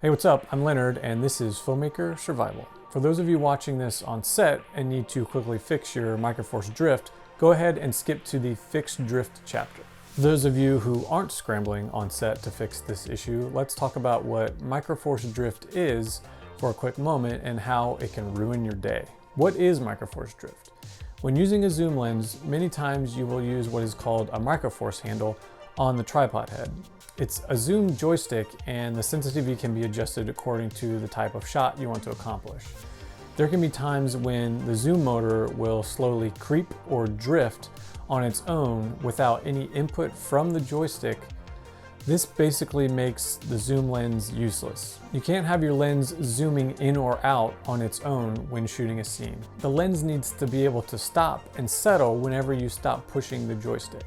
Hey, what's up? I'm Leonard, and this is Filmmaker Survival. For those of you watching this on set and need to quickly fix your Microforce drift, go ahead and skip to the Fix Drift chapter. For those of you who aren't scrambling on set to fix this issue, let's talk about what Microforce drift is for a quick moment and how it can ruin your day. What is Microforce drift? When using a zoom lens, many times you will use what is called a Microforce handle on the tripod head. It's a zoom joystick and the sensitivity can be adjusted according to the type of shot you want to accomplish. There can be times when the zoom motor will slowly creep or drift on its own without any input from the joystick. This basically makes the zoom lens useless. You can't have your lens zooming in or out on its own when shooting a scene. The lens needs to be able to stop and settle whenever you stop pushing the joystick.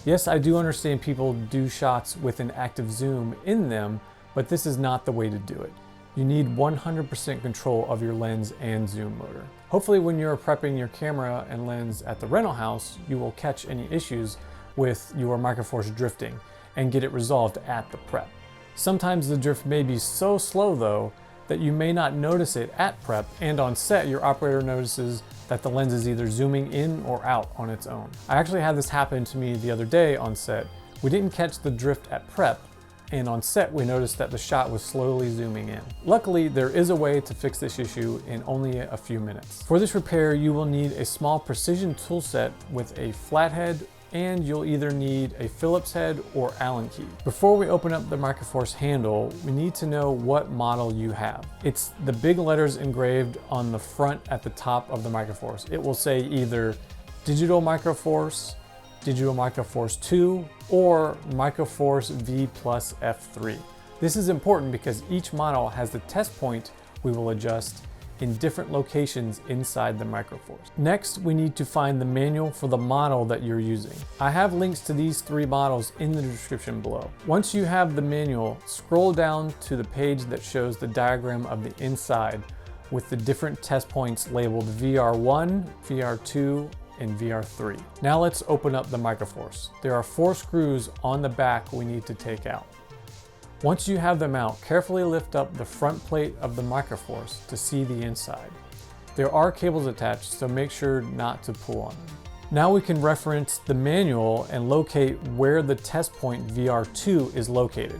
Yes, I do understand people do shots with an active zoom in them, but this is not the way to do it. You need 100% control of your lens and zoom motor. Hopefully when you're prepping your camera and lens at the rental house, you will catch any issues with your Microforce drifting and get it resolved at the prep. Sometimes the drift may be so slow though that you may not notice it at prep, and on set your operator notices that the lens is either zooming in or out on its own. I actually had this happen to me the other day on set. We didn't catch the drift at prep, and on set we noticed that the shot was slowly zooming in. Luckily, there is a way to fix this issue in only a few minutes. For this repair, you will need a small precision tool set with a flathead, and you'll either need a Phillips head or Allen key. Before we open up the Microforce handle, we need to know what model you have. It's the big letters engraved on the front at the top of the Microforce. It will say either Digital Microforce 2, or Microforce V plus F3. This is important because each model has the test point we will adjust in different locations inside the Microforce. Next, we need to find the manual for the model that you're using. I have links to these 3 models in the description below. Once you have the manual, scroll down to the page that shows the diagram of the inside with the different test points labeled VR1, VR2, and VR3. Now let's open up the Microforce. There are 4 screws on the back we need to take out. Once you have them out, carefully lift up the front plate of the Microforce to see the inside. There are cables attached, so make sure not to pull on them. Now we can reference the manual and locate where the test point VR2 is located.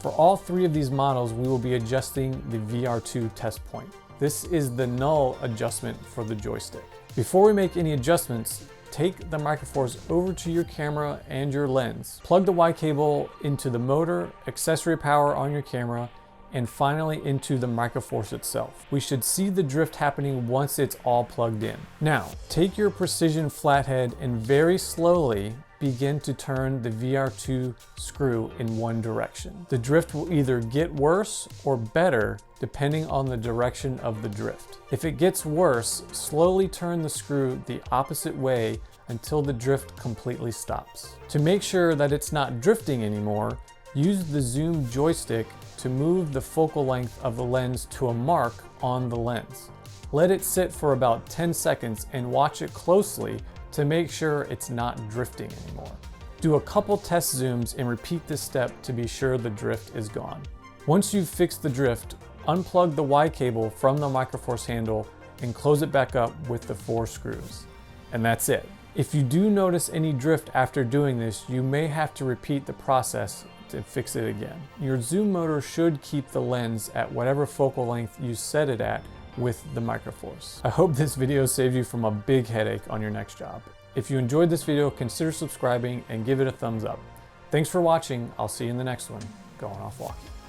For all 3 of these models, we will be adjusting the VR2 test point. This is the null adjustment for the joystick. Before we make any adjustments, take the Microforce over to your camera and your lens. Plug the Y cable into the motor, accessory power on your camera, and finally into the Microforce itself. We should see the drift happening once it's all plugged in. Now, take your precision flathead and very slowly begin to turn the VR2 screw in one direction. The drift will either get worse or better depending on the direction of the drift. If it gets worse, slowly turn the screw the opposite way until the drift completely stops. To make sure that it's not drifting anymore, use the zoom joystick to move the focal length of the lens to a mark on the lens. Let it sit for about 10 seconds and watch it closely to make sure it's not drifting anymore. Do a couple test zooms and repeat this step to be sure the drift is gone. Once you've fixed the drift, unplug the Y cable from the Microforce handle and close it back up with the 4 screws. And that's it. If you do notice any drift after doing this, you may have to repeat the process to fix it again. Your zoom motor should keep the lens at whatever focal length you set it at with the Microforce. I hope this video saves you from a big headache on your next job. If you enjoyed this video, consider subscribing and give it a thumbs up. Thanks for watching. I'll see you in the next one. Going off walking.